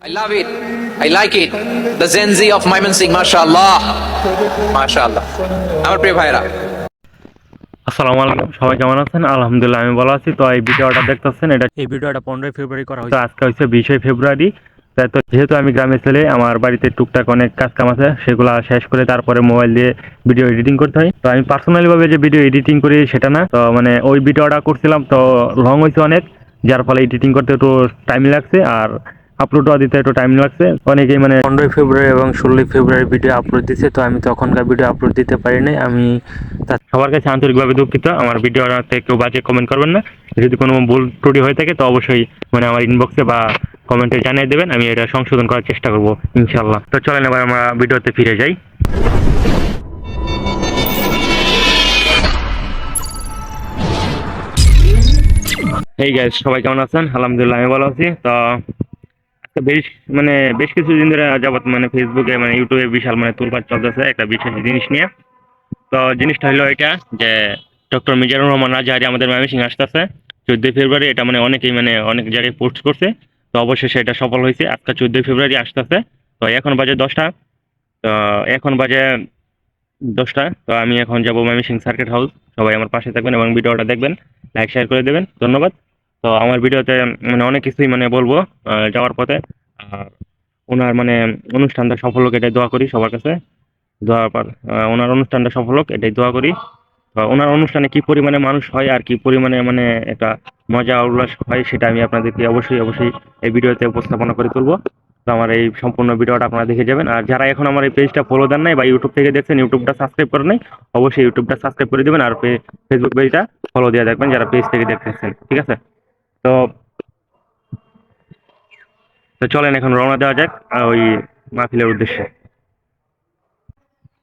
I love it. I like it. The Gen Z of Mymensingh, mashallah. Mashallah. আমার প্রিয় ভাইরা, আসসালামু আলাইকুম, সবাই কেমন আছেন? আলহামদুলিল্লাহ আমি ভালো আছি। তো এই ভিডিওটা দেখতেছেন, এই ভিডিওটা 15 ফেব্রুয়ারি করা হয়েছে। আজকে হচ্ছে 20 ফেব্রুয়ারি। তাই তো যেহেতু আমি গ্রামে ছেলে, আমার বাড়িতে টুকটাক অনেক কাজ কাম আছে, সেগুলো শেষ করে তারপরে মোবাইল দিয়ে ভিডিও এডিটিং করতে হয়। তো আমি পার্সোনালি ভাবে যে ভিডিও এডিটিং করি সেটা না, তো মানে ওই ভিডিওটা করছিলাম, তো লং হয়েছে অনেক, যার ফলে এডিটিং করতে একটু টাইম লাগছে, আর আপলোডও দিতে একটু টাইম লাগছে। অনেকেই মানে 15 ফেব্রুয়ারি এবং 16 ফেব্রুয়ারি ভিডিও আপলোড দিচ্ছে, তো আমি তখনকার ভিডিও আপলোড দিতে পারিনি। আমি সবার কাছে আন্তরিকভাবে দুঃখিত। আমার ভিডিওতে কেউ বাজে কমেন্ট করবেন না। যদি কোনো ভুল ত্রুটি হয়ে থাকে তো অবশ্যই মানে আমার ইনবক্সে বা কমেন্টে জানিয়ে দেবেন, আমি এটা সংশোধন করার চেষ্টা করব ইনশাল্লাহ। তো চলেন এবার আমরা ভিডিওতে ফিরে যাই। এই গাইস, সবাই কেমন আছেন? আলহামদুলিল্লাহ আমি ভালো আছি। তো আজকে বেশ কিছুদিন ধরে যাবত মানে ফেসবুকে মানে ইউটিউবে বিশাল মানে তোলপাড় চলতেছে একটা বিশেষ জিনিস নিয়ে। তো জিনিসটা হলো এটা যে ডক্টর মিজানুর রহমান আজহারী আমাদের ময়মনসিংহ আসতেছে 14 ফেব্রুয়ারি। এটা মানে অনেকেই মানে অনেক জায়গায় পোস্ট করছে, তো অবশেষে এটা সফল হয়েছে। আজকে 14 ফেব্রুয়ারি আসতেছে। তো এখন বাজে 10টা। তো এখন বাজে 10টা। তো আমি এখন যাবো ময়মনসিংহ সার্কিট হাউস। সবাই আমার পাশে থাকবেন এবং ভিডিওটা দেখবেন, লাইক শেয়ার করে দেবেন, ধন্যবাদ। তো আমার ভিডিওতে মানে অনেক কিছুই মানে বলবো যাওয়ার পথে। আর ওনার মানে অনুষ্ঠানটা সফল হোক এটাই দোয়া করি সবার কাছে। ওনার অনুষ্ঠানটা সফল হোক এটাই দোয়া করি। ওনার অনুষ্ঠানে কি পরিমাণে মানুষ হয় আর কি পরিমাণে মানে একটা মজা উল্লাস হয় সেটা আমি আপনাদেরকে অবশ্যই অবশ্যই এই ভিডিওতে উপস্থাপনা করে তুলবো। তো আমার এই সম্পূর্ণ ভিডিওটা আপনারা দেখে যাবেন। আর যারা এখন আমার এই পেজটা ফলো দেন নাই বা ইউটিউব থেকে দেখছেন, ইউটিউবটা সাবস্ক্রাইব করেন নাই, অবশ্যই ইউটিউবটা সাবস্ক্রাইব করে দিবেন। আর ফেসবুক পেজটা ফলো দিয়ে দেখবেন যারা পেজ থেকে দেখতেছেন, ঠিক আছে? তো তো চলেন এখন রওনা দেওয়া যাক ওই মাহফিলের উদ্দেশ্যে।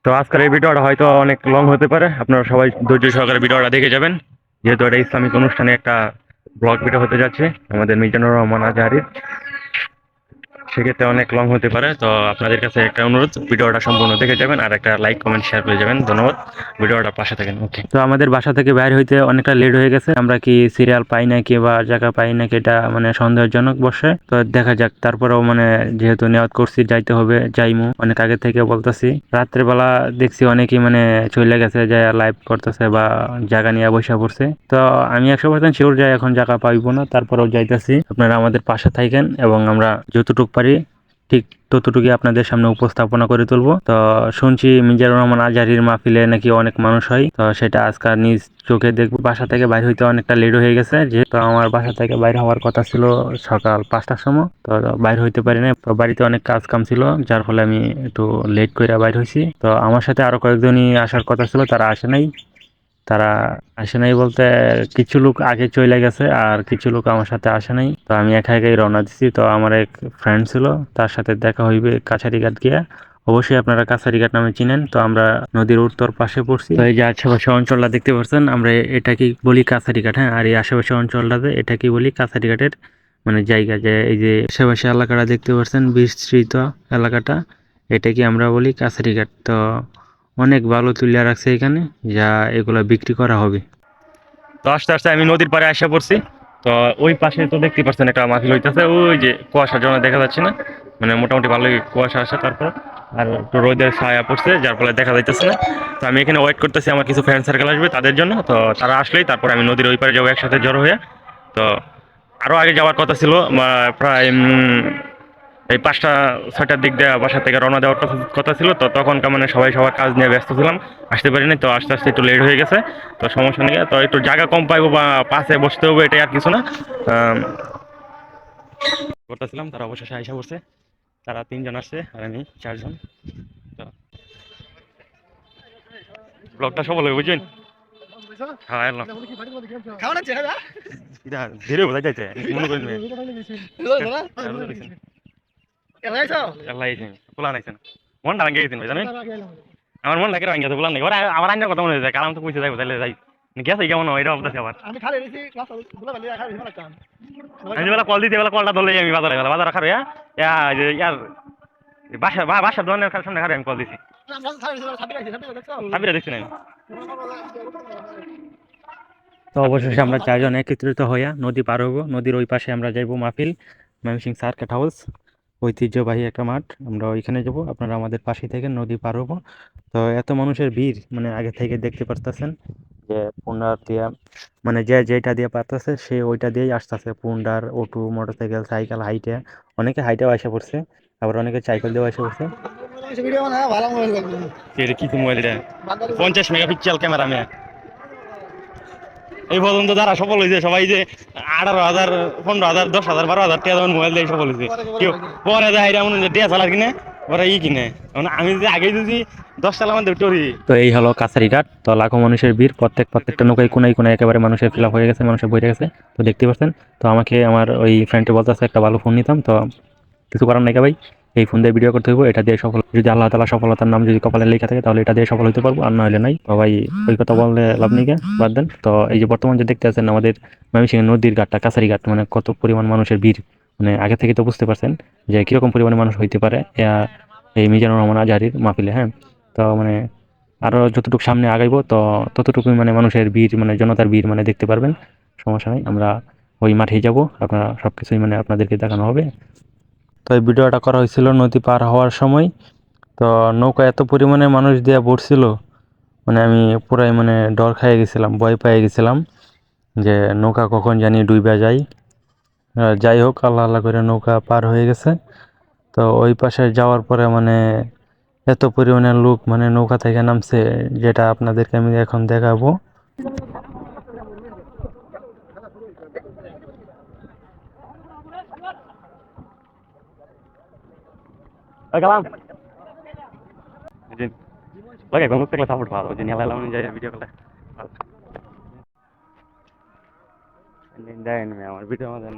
তো আজকের এই ভিডিওটা হয়তো অনেক লং হতে পারে, আপনারা সবাই ধৈর্য সহকারে ভিডিওটা দেখে যাবেন, যেহেতু এটা ইসলামিক অনুষ্ঠানে একটা ব্লগ ভিডিও হতে যাচ্ছে আমাদের মিজানুর রহমান আজহারীর। সেক্ষেত্রে অনেক লং হতে পারে। তো আপনাদের কাছে একটা অনুরোধ, ভিডিওটা সম্পূর্ণ দেখে যাবেন আর একটা লাইক কমেন্ট শেয়ার করে যাবেন, ধন্যবাদ। ভিডিওটা পাশে থাকেন, ওকে। তো আমাদের বাসা থেকে বাইরে হইতে অনেকটা লেট হয়ে গেছে। আমরা কি সিরিয়াল পাই নাকি বা জায়গা পাই নাকি এটা মানে সন্দেহজনক বসে। তো দেখা যাক, তারপরেও মানে যেহেতু নিয়ত করছি যাইতে হবে, যাইমু অনেক আগে থেকে বলতেছি। রাত্রে বেলা দেখছি অনেকেই মানে চলে গেছে, যায় লাইভ করতেছে বা জায়গা নিয়ে বসে পড়ছে। তো আমি 100% শিওর যাই এখন জায়গা পাইবো না, তারপরেও যাইতেছি। আপনারা আমাদের পাশে থাকেন এবং আমরা যতটুকু পারি ঠিক ততটুকুই আপনাদের সামনে উপস্থাপনা করে তুলবো। তো শুনছি মিজানুর রহমান আজহারীর মাহফিলে নাকি অনেক মানুষ হয়, তো সেটা আজকাল নিজ চোখে দেখবো। বাসা থেকে বাইরে হইতে অনেকটা লেট হয়ে গেছে, যেহেতু আমার বাসা থেকে বাইরে হওয়ার কথা ছিল সকাল 5টার সময়। তো বাইরে হইতে পারি না, তো বাড়িতে অনেক কাজ কাম ছিল, যার ফলে আমি একটু লেট করে বাইর হয়েছি। তো আমার সাথে আরো কয়েকজনই আসার কথা ছিল, তারা আসে নাই। তারা আসে নাই বলতে কিছু লোক আগে চলে গেছে আর কিছু লোক আমার সাথে আসে নাই। তো আমি একা একাই রওনা দিছি। তো আমার এক ফ্রেন্ড ছিল, তার সাথে দেখা হইবে কাছারিঘাট গিয়া। অবশ্যই আপনারা কাছারিঘাট নামে চিনেন। তো আমরা নদীর উত্তর পাশে পড়ছি। তো এই যে আশেপাশে অঞ্চলটা দেখতে পাচ্ছেন, আমরা এটাকেই বলি কাছারিঘাট। হ্যাঁ, আর এই আশেপাশে অঞ্চলটাতে এটাকেই বলি কাছারিঘাটের মানে জায়গা। যে এই যে আশেপাশে এলাকাটা দেখতে পাচ্ছেন, বিস্তৃত এলাকাটা, এটাকে আমরা বলি কাছারিঘাট। তো অনেক ভালো তুলিয়া রাখছে এখানে, যা এগুলা বিক্রি করা হবে। তো আস্তে আস্তে আমি নদীর পাড়ে আসা পড়ছি। তো ওই পাশে তো দেখতে পাচ্ছেন একটা মাহফিল হইতেছে, ওই যে কুয়াশার জন্য দেখা যাচ্ছে না, মানে মোটামুটি ভালোই কুয়াশা আসে। তারপর আর একটু রোদের ছায়া পড়ছে, যার ফলে দেখা যাইতেছে না। তো আমি এখানে ওয়েট করতেছি, আমার কিছু ফ্রেন্ড সার্কেল আসবে তাদের জন্য। তো তারা আসলেই তারপর আমি নদীর ওই পারে যাবো একসাথে জড়ো হয়ে। তো আরো আগে যাওয়ার কথা ছিল, প্রায় এই 5টা 6টার দিক দিয়ে বাসা থেকে রওনা দেওয়ার কথা ছিল। তো তখনকার মানে সবাই সবার কাজ নিয়ে ব্যস্ত ছিলাম, আসতে পারিনি। তো আস্তে আস্তে একটু লেট হয়ে গেছে, তো সমস্যা নেই। তো একটু জায়গা কম পাইবো বা পাশে বসতে হবে, এটাই আর কিছু না। করতেছিলাম, তারা অবশেষে আইসা পড়ছে। তারা 3জন আসছে আর আমি 4জন। তো ব্লগটা সফল হবে, বুঝছেন? হ্যাঁ, এলাম। ধীরে বোঝা যাচ্ছে, মনে করেন খোলা নাইছে না, মনটা ভাঙ্গে গেছেন ভাই, জানেন? আমার মন লাগে ভাঙ্গে খোলা নাই। ওরা আমার আইনার কথা মনে হয়েছে, কারণ তো কইছে যাইবো, তাহলে যাই গেছে কেমন এটা অবস্থা। আবার আমি বেলা কল দিতে, বেলা কলটা ধরলে আমি বাজারে গেলাম, বাজারে খারো ইয়ার বাসার দোকানের সামনে খারে আমি কল দিছি। সাবিরা দেখছি না। তো অবশেষে আমরা 4জন একত্রিত হইয়া নদী পার হবো। নদীর ওই পাশে আমরা যাইবো মাহফিল, ময়মনসিংহ সার্কিট হাউস। ঐতিহ্যবাহী একটা মাঠ, আমরা ওইখানে যাব, আপনারা আমাদের পাশে থেকে নদী পার হবো। তো এত মানুষের ভিড় মানে আগে থেকে দেখতে পারতেছেন যে পুন্ডার দিয়া মানে যে যেটা দিয়ে পারতেছে সে ওইটা দিয়েই আসতেছে, পুন্ডার অটো মোটরসাইকেল সাইকেল হাইটে, অনেকে হাইটেও আসে পড়ছে, আবার অনেকে সাইকেল দিয়েও আসে পড়ছে। এটা কি মোবাইল, এটা 50 মেগাপিক্সেল ক্যামেরা মেয়ে। এই পর্যন্ত যারা সফল হয়েছে সবাই যে 18,000 15,000 10,000 12,000 টাকা দামের মোবাইল দিয়ে সফল হয়েছে, কেউ পরে যায় এটা মনে হয় ডিএসএলআর কিনে ওরা কিনে। মানে আমি যদি আগে যদি 10 সাল আমাদের টরি। তো এই হলো কাছারিঘাট, তো লাখো মানুষের ভিড়, প্রত্যেকটা নৌকায় কোনায় কোনায় একেবারে মানুষের ফিল আপ হয়ে গেছে, মানুষের বইরে গেছে। তো দেখতে পাচ্ছেন, তো আমাকে আমার ওই ফ্রেন্ডে বলতেছে একটা ভালো ফোন নিতাম, তো কিছু করার নাই ভাই, এই ফোন দিয়ে ভিডিও করতে হইব, এটা দিয়ে সফল, যদি আল্লাহ তাআলা সফলতার নাম যদি কপালে লেখা থাকে তাহলে এটা দিয়ে সফল হতে পারবো, আর না হলে নাই। তো ভাই ওই কথা বললে লাভ নেই, বাদ দেন। তো এই যে বর্তমান যে দেখতে আছেন আমাদের ময়মনসিংহ নদীর ঘাটটা কাছারি ঘাট, মানে কত পরিমাণ মানুষের ভিড়, মানে আগে থেকে তো বুঝতে পারছেন যে কিরকম পরিমাণে মানুষ হইতে পারে এই মিজানুর রহমান আজহারীর মাহফিলে। হ্যাঁ, তো মানে আরো যতটুকু সামনে আগাইবো তো ততটুকু মানে মানুষের ভিড় মানে জনতার ভিড় মানে দেখতে পারবেন, সমস্যা নাই। আমরা ওই মাঠেই যাব, আপনারা সবকিছুই মানে আপনাদেরকে দেখানো হবে। তো এই ভিডিওটা করা হয়েছিল নদী পার হওয়ার সময়। তো নৌকা এত পরিমাণে মানুষ দিয়ে ভরছিল, মানে আমি পুরাই মানে ডর খেয়ে গেছিলাম, ভয় পেয়ে গেছিলাম যে নৌকা কখন জানি ডুইবা যায়। যাই হোক, আল্লাহ আল্লাহ করে নৌকা পার হয়ে গেছে। তো ওই পাশে যাওয়ার পরে মানে এত পরিমাণে লোক মানে নৌকা থেকে নামছে, যেটা আপনাদেরকে আমি এখন দেখাবো। গেলাম লাগে গঙ্গ থেকে সাপোর্ট ভালো যে নিয়ে লাইলাম যায় ভিডিও করলে দেন আমার ভিডিও আমাদের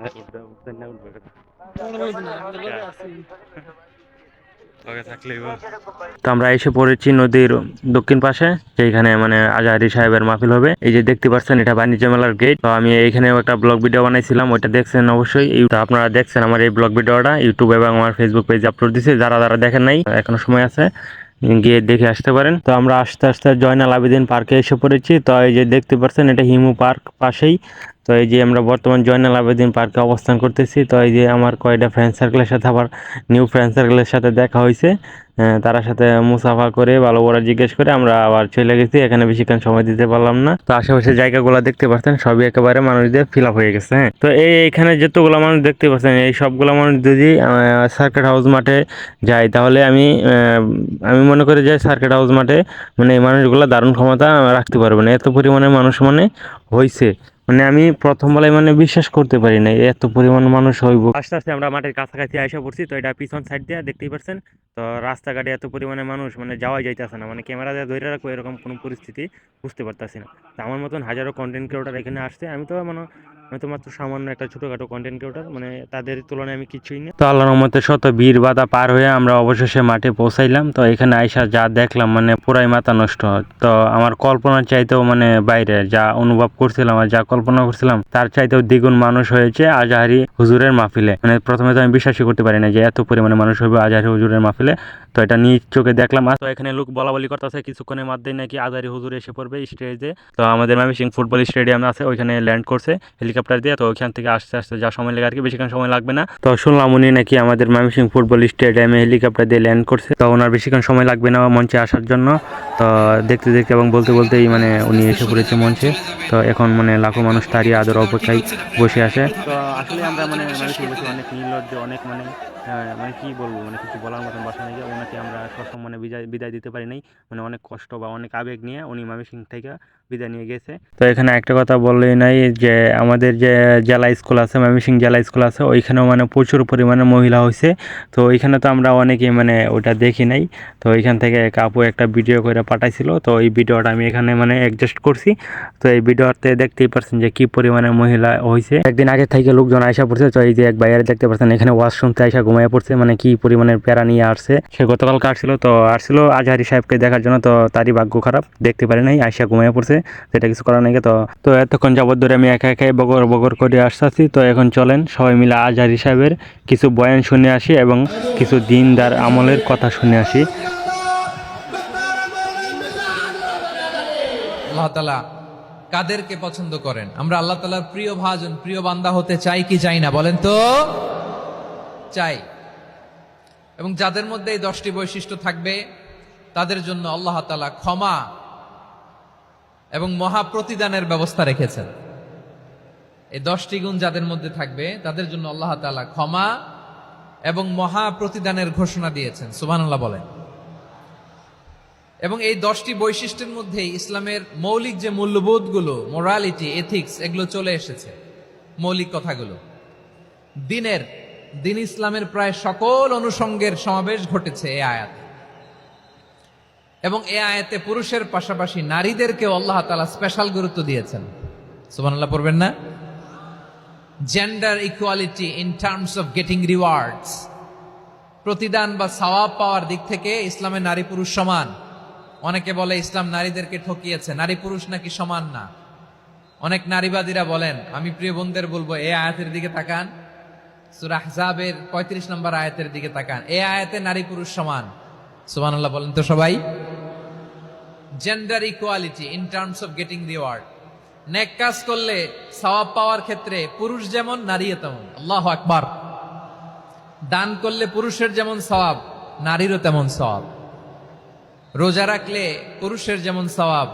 তো আমরা এসে পড়েছি নদীর দক্ষিণ পাশে, যেখানে মানে আজহারী সাহেবের মাহফিল হবে। এই যে দেখতে পাচ্ছেন এটা বাণিজ্য মেলার গেট। তো আমি এইখানে একটা ব্লগ ভিডিও বানাইছিলাম, ওইটা দেখছেন অবশ্যই। তো আপনারা দেখছেন আমার এই ব্লগ ভিডিওটা ইউটিউব এবং আমার ফেসবুক পেজে আপলোড দিছি, যারা যারা দেখেন নাই এখনো সময় আছে, গিয়ে দেখে আসতে পারেন। তো আমরা আস্তে আস্তে জয়নাল আবেদিন পার্কে এসে পড়েছি। তো এই যে দেখতে পাচ্ছেন এটা হিমু পার্ক পাশেই। তো এই যে আমরা বর্তমান জয়নাল আবেদিন পার্কে অবস্থান করতেছি। তো এই যে আমার কয়টা ফ্রেন্ড সার্কেলের সাথে আবার নিউ ফ্রেন্ড সার্কেলের সাথে দেখা হয়েছে, তার সাথে মুসাফা করে ভালো ওরা জিজ্ঞেস করে আমরা আবার চলে গেছি। এখানে বেশিক্ষণ সময় দিতে পারলাম না। তো আশেপাশে জায়গাগুলো দেখতে পাচ্ছেন সবই একেবারে মানুষদের ফিল আপ হয়ে গেছে। হ্যাঁ, তো এইখানে যতগুলো মানুষ দেখতে পাচ্ছেন এই সবগুলো মানুষ যদি সার্কিট হাউস মাঠে যায় তাহলে আমি মনে করি যে সার্কিট হাউস মাঠে মানে এই মানুষগুলো দারুণ ক্ষমতা রাখতে পারবে না, এত পরিমাণে মানুষ মানে হয়েছে। মানে আমি প্রথম বেলায় মানে বিশ্বাস করতে পারি না এত পরিমাণ মানুষ হইব। আস্তে আস্তে আমরা মাঠের কাছাকাছি আইসা পড়ছি। তো এটা পিছন সাইড দিয়ে দেখতেই পাচ্ছেন। তো রাস্তাঘাটে এত পরিমাণে মানুষ মানে যাওয়াই যাইতেছে না, মানে ক্যামেরা দিয়ে ধরে রাখবো এরকম কোনো পরিস্থিতি বুঝতে পারতেছি না। তো আমার মতন হাজারো কন্টেন্ট ক্রিয়েটর এখানে আসছে, আমি তো মাত্র সামান্য একটা ছোটখাটো কন্টেন্ট ক্রিয়েটর, মানে তাদের তুলনায় আমি কিছুই না। তো আল্লাহর রহমতে শত ভিড় বাধা পার হয়ে আমরা অবশেষে মাঠে পৌঁছাইলাম। তো এখানে আইসা যা দেখলাম মানে পুরাই মাথা নষ্ট। তো আমার কল্পনার চাইতেও মানে বাইরে যা অনুভব করছিলাম আর যা কল্পনা করছিলাম তার চাইতেও দ্বিগুণ মানুষ হয়েছে আজহারী হুজুরের মাহফিলে। মানে প্রথমে তো আমি বিশ্বাসই করতে পারি না যে এত পরিমাণে মানুষ হবে আজহারী হুজুরের মাহফিলে। তো এটা নিজ চোখে দেখলাম। আর তো এখানে লোক বলা বলি করতেছে কিছুক্ষণের মধ্যেই নাকি আজহারী হুজুর এসে পড়বে স্টেজে। তো আমাদের ময়মনসিংহ ফুটবল স্টেডিয়াম আছে, ওইখানে ল্যান্ড করছে হেলিকপ্টার দিয়ে। তো ওইখান থেকে আস্তে আস্তে যা সময় লাগে আর কি, বেশিক্ষণ সময় লাগবে না। তো শুনলাম উনি নাকি আমাদের ময়মনসিংহ ফুটবল স্টেডিয়ামে হেলিকপ্টার দিয়ে ল্যান্ড করছে। তো ওনার বেশিক্ষণ সময় লাগবে না মঞ্চে আসার জন্য। তো দেখতে দেখতে এবং বলতে বলতেই মানে উনি এসে পড়েছে মঞ্চে। তো এখন মানে লাখো মানুষ তারই আদর অপেক্ষায় বসে আছে। তো আসলে আমরা মানে ময়মনসিংহ বসে অনেক নির্লজ্জ, অনেক মানে মানে কি বলবো, মানে কিছু বলার মতন বাসা নেই। ওনাকে আমরা সসম্মানে বিদায় দিতে পারি নাই, মানে অনেক কষ্ট বা অনেক আবেগ নিয়ে উনি ময়মনসিংহ থেকে বিদায় নিয়ে গেছে। তো এখানে একটা কথা বললেই নাই যে আমাদের যে জেলা স্কুল আছে, ময়মনসিংহ জেলা স্কুল আছে, ওইখানেও মানে প্রচুর পরিমাণে মহিলা হয়েছে। তো ওইখানে তো আমরা অনেকেই মানে ওটা দেখি নাই। তো ওইখান থেকে এক আপু একটা ভিডিও করে পাঠাইছিল, তো এই ভিডিওটা আমি এখানে মানে অ্যাডজাস্ট করছি। তো এই ভিডিওতে দেখতেই পাচ্ছেন যে কি পরিমাণে মহিলা হয়েছে। একদিন আগে থেকে লোকজন আইসা পড়ছে। তো এই যে এক ভাইয়ারে দেখতে পাচ্ছেন এখানে ওয়াজ শুনতে আইসা ঘুমাইয়া পড়ছে, মানে কি পরিমাণের প্যারা নিয়ে আসছে। সে গতকাল আসছিল, তো আসছিল আজহারী সাহেবকে দেখার জন্য। তো তারই ভাগ্য খারাপ, দেখতে পারে নাই, আইসা ঘুমাইয়া পড়ছে, সেটা কিছু করার নাই। তো এতক্ষণ যাবত ধরে আমি একা একাই বগর বগর করে আসতেছি। তো এখন চলেন সবাই মিলে আজহারী সাহেবের কিছু বয়ান শুনে আসি এবং কিছু দিনদার আমলের কথা শুনে আসি। আল্লাহ তাআলা কাদেরকে পছন্দ করেন? আমরা আল্লাহ তাআলার প্রিয় ভাজন, প্রিয় বান্দা হতে চাই কি চাই না? বলেন তো। চাই। এবং যাদের মধ্যে এই 10টি বৈশিষ্ট্য থাকবে তাদের জন্য আল্লাহ তাআলা ক্ষমা এবং মহা প্রতিদানের ব্যবস্থা রেখেছেন। এই 10টি গুণ যাদের মধ্যে থাকবে তাদের জন্য আল্লাহ তাআলা ক্ষমা এবং মহা প্রতিদানের ঘোষণা দিয়েছেন। সুবহানাল্লাহ বলেন। এবং এই 10টি বৈশিষ্ট্যের মধ্যে ইসলামের মৌলিক যে মূল্যবোধগুলো, মোরালিটি, এথিক্স, এগুলো চলে এসেছে। মৌলিক কথাগুলো দিন ইসলামের প্রায় সকল অনুষঙ্গের সমাবেশ ঘটেছে এই আয়াতে। এবং এই আয়াতে পুরুষের পাশাপাশি নারীদেরকেও আল্লাহ তাআলা স্পেশাল গুরুত্ব দিয়েছেন। সুবহানাল্লাহ পড়বেন না? Gender equality in terms of getting rewards, প্রতিদান বা সওয়াব পাওয়ার দিক থেকে ইসলামে নারী পুরুষ সমান। অনেকে বলে ইসলাম নারীদেরকে ঠকিয়েছে, নারী পুরুষ নাকি সমান না। অনেক নারীবাদীরা বলেন, আমি প্রিয় বোনদের বলবো এই আয়াতের দিকে তাকান, সূরা আহজাবের 35 নম্বর আয়াতের দিকে তাকান। এই আয়াতে নারী পুরুষ সমান। সুবহানাল্লাহ বলেন তো সবাই। Gender equality in terms of getting reward, নেক কাজ করলে সওয়াব পাওয়ার ক্ষেত্রে পুরুষ যেমন নারীও তেমন। আল্লাহু আকবার। দান করলে পুরুষের যেমন সওয়াব নারীরও তেমন সওয়াব। রোজা রাখলে পুরুষের যেমন সওয়াব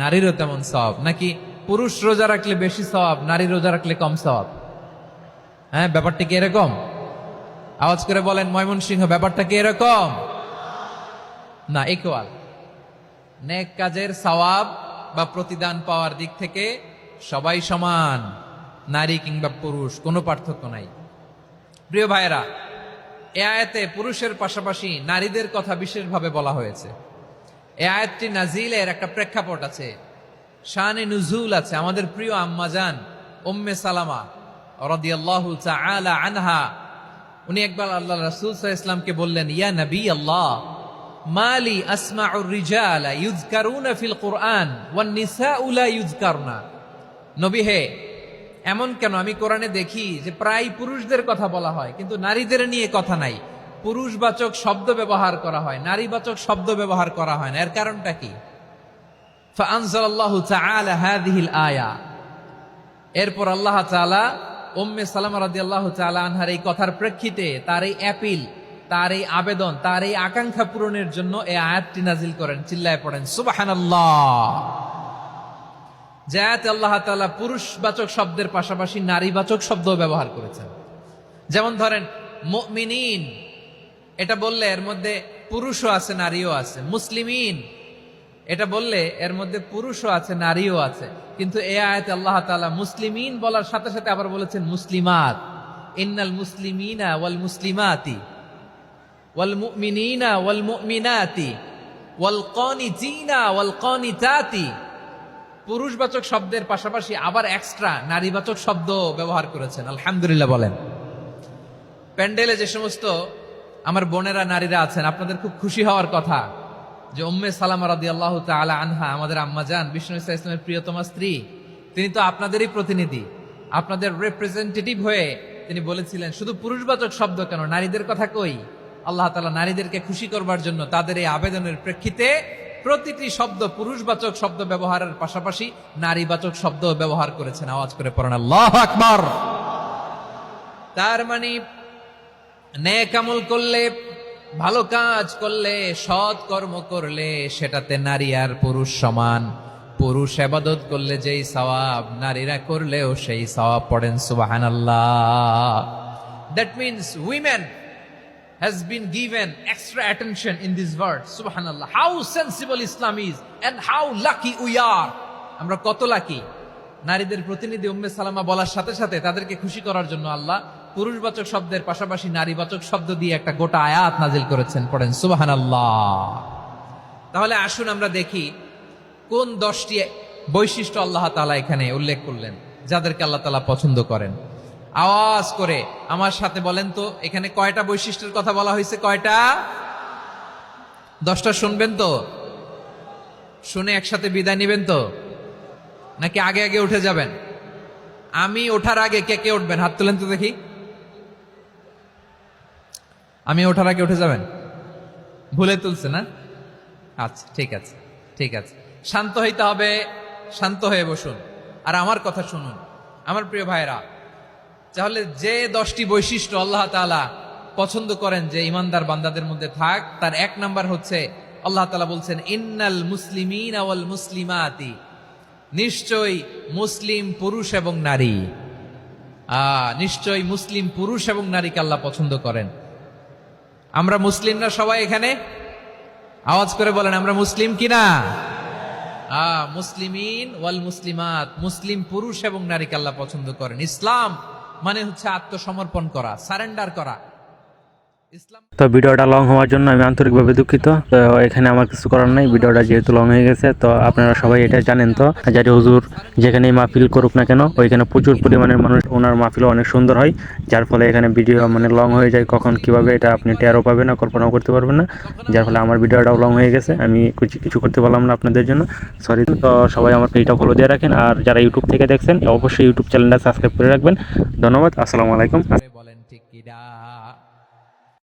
নারীরও তেমন সওয়াব। নাকি পুরুষ রোজা রাখলে বেশি সওয়াব, নারী রোজা রাখলে কম সওয়াব? হ্যাঁ, ব্যাপারটা কি এরকম? আওয়াজ করে বলেন ময়মনসিংহ, ব্যাপারটা কি এরকম? না, ইকুয়াল। নেক কাজের সওয়াব বা প্রতিদান পাওয়ার দিক থেকে সবাই সমান, নারী কিংবা পুরুষ, কোনো পার্থক্য নাই। প্রিয় ভাইয়েরা, এ আয়াতে পুরুষের পাশাপাশি নারীদের কথা বিশেষভাবে বলা হয়েছে। এ আয়াতটি নাজিলের একটা প্রেক্ষাপট আছে, শানে নুজুল আছে। আমাদের প্রিয় আম্মাজান উম্মে সালামা রাদিয়াল্লাহু তাআলা আনহা, উনি একবার আল্লাহ রাসূল সাল্লাল্লাহু আলাইহি ওয়াসাল্লামকে বললেন, ইয়া নবী আল্লাহ, মালি আসমাউর রিজালা ইউযকারুনা ফিল কুরআন ওয়ান নিসাউ লা ইউযকারনা। নবী হে, এমন কেন আমি কোরআনে দেখি যে প্রায় পুরুষদের কথা বলা হয় কিন্তু নারীদের নিয়ে কথা নাই। পুরুষবাচক শব্দ ব্যবহার করা হয়, নারীবাচক শব্দ ব্যবহার করা হয় না। এর কারণটা কি? ফাআনজালাল্লাহু তাআলা হাযিহিল আয়া। এরপর আল্লাহ তাআলা উম্মে সালামা রাদিয়াল্লাহু তাআলা আনহার এই কথার প্রেক্ষিতে, তার এই অ্যাপিল, তার এই আবেদন, তার এই আকাঙ্ক্ষা পূরণের জন্য এই আয়াতটি নাজিল করেন। চিল্লায় পড়েন সুবহানাল্লাহ। যে আয়াতে আল্লাহ তাআলা পুরুষবাচক শব্দের পাশাপাশি নারীবাচক শব্দ ব্যবহার করেছেন। যেমন ধরেন মুমিনিন, এটা বললে এর মধ্যে পুরুষও আছে নারীও আছে। মুসলিমিন, এটা বললে এর মধ্যে পুরুষও আছে নারীও আছে। কিন্তু এই আয়াতে আল্লাহ তাআলা মুসলিমিন বলার সাথে সাথে আবার বলেছেন মুসলিমাত। ইন্নাল মুসলিমিনা ওয়াল মুসলিমাতি ওয়াল মুমিনিনা ওয়াল মুমিনাতি ওয়াল কানিতিনা ওয়াল কানিতাতি। পুরুষবাচক শব্দের পাশাপাশি আবার এক্সট্রা নারীবাচক শব্দ ব্যবহার করেছেন। আলহামদুলিল্লাহ বলেন। প্যান্ডেলে যে সমস্ত আমার বোনেরা নারীরা আছেন, আপনাদের খুব খুশি হওয়ার কথা যে উম্মে সালামা রাদিয়াল্লাহু তাআলা আনহা, আমাদের আম্মাজান বিষ্ণু ইসা ইসলামের প্রিয়তমা স্ত্রী, তিনি তো আপনাদেরই প্রতিনিধি, আপনাদের রিপ্রেজেন্টেটিভ হয়ে তিনি বলেছিলেন শুধু পুরুষবাচক শব্দ কেন, নারীদের কথা কই। আল্লাহ তাআলা নারীদেরকে খুশি করবার জন্য তাদের এই আবেদনের প্রেক্ষিতে প্রতিটি শব্দ পুরুষবাচক শব্দ ব্যবহারের পাশাপাশি নারীবাচক শব্দ ব্যবহার করেছেন। আওয়াজ করে পড়েন আল্লাহু আকবার। তার মানে নেক আমল করলে, ভালো কাজ করলে, সৎ কর্ম করলে সেটাতে নারী আর পুরুষ সমান। পুরুষ ইবাদত করলে যেই সওয়াব, নারীরা করলেও সেই সওয়াব। পড়েন সুবহানাল্লাহ। That means women has been given extra attention in this verse. Subhanallah. How sensible Islam is and how lucky we are. আমরা কত লাকি। নারীদের প্রতিনিধি উম্মে সালামা বলার সাথে সাথে তাদেরকে খুশি করার জন্য আল্লাহ পুরুষবাচক শব্দের পাশাপাশি নারীবাচক শব্দ দিয়ে একটা গোটা আয়াত নাজিল করেছেন। পড়েন সুবহানাল্লাহ। তাহলে আসুন আমরা দেখি কোন 10টি বৈশিষ্ট্য আল্লাহ তাআলা এখানে উল্লেখ করলেন যাদেরকে আল্লাহ তাআলা পছন্দ করেন। আওয়াজ করে আমার সাথে বলেন তো, এখানে কয়টা বৈশিষ্ট্যের কথা বলা হয়েছে? কয়টা? 10টা শুনবেন তো? শুনে একসাথে বিদায় নিবেন তো, নাকি আগে আগে উঠে যাবেন? আমি ওঠার আগে কে কে উঠবেন? হাত তুলেন তো দেখি। আমি ওঠার আগে উঠে যাবেন? ভুলে তুলছে না? আচ্ছা, ঠিক আছে, ঠিক আছে। শান্ত হইতে হবে, শান্ত হয়ে বসুন আর আমার কথা শুনুন। আমার প্রিয় ভাইরা, তাহলে যে 10টি বৈশিষ্ট্য আল্লাহ তাআলা পছন্দ করেন যে ইমানদার বান্দাদের মধ্যে থাক, তার এক নাম্বার হচ্ছে আল্লাহ তাআলা বলছেন ইন্নাল মুসলিমিনা ওয়াল মুসলিমাতি, নিশ্চয়ই মুসলিম পুরুষ এবং নারী, নিশ্চয়ই মুসলিম পুরুষ এবং নারীকে আল্লাহ পছন্দ করেন। আমরা মুসলিমরা সবাই এখানে আওয়াজ করে বলেন আমরা মুসলিম কিনা? মুসলিমিন ওয়াল মুসলিমাত, মুসলিম পুরুষ এবং নারীকে আল্লাহ পছন্দ করেন। ইসলাম মানে হচ্ছে আত্মসমর্পণ করা, সারেন্ডার করা। ইসলাম তো ভিডিওটা লং হওয়ার জন্য আমি আন্তরিকভাবে দুঃখিত। তো এখানে আমার কিছু করার নাই, ভিডিওটা যেহেতু লং হয়ে গেছে। তো আপনারা সবাই এটা জানেন তো, হাজারি হুজুর যেখানে মাহফিল করুক না কেন, ওইখানে প্রচুর পরিমাণের মানুষ, ওনার মাহফিল অনেক সুন্দর হয়, যার ফলে এখানে ভিডিও মানে লং হয়ে যায়। কখন কিভাবে এটা আপনি টেরও পাবেন না, কল্পনাও করতে পারবেন না, যার ফলে আমার ভিডিওটাও লং হয়ে গেছে। আমি কিছু করতে পারলাম না আপনাদের জন্য, সরি। তো সবাই আমার পেজটা ফলো দিয়ে রাখেন, আর যারা ইউটিউব থেকে দেখছেন অবশ্যই ইউটিউব চ্যানেলটা সাবস্ক্রাইব করে রাখবেন। ধন্যবাদ, আসসালামু আলাইকুম।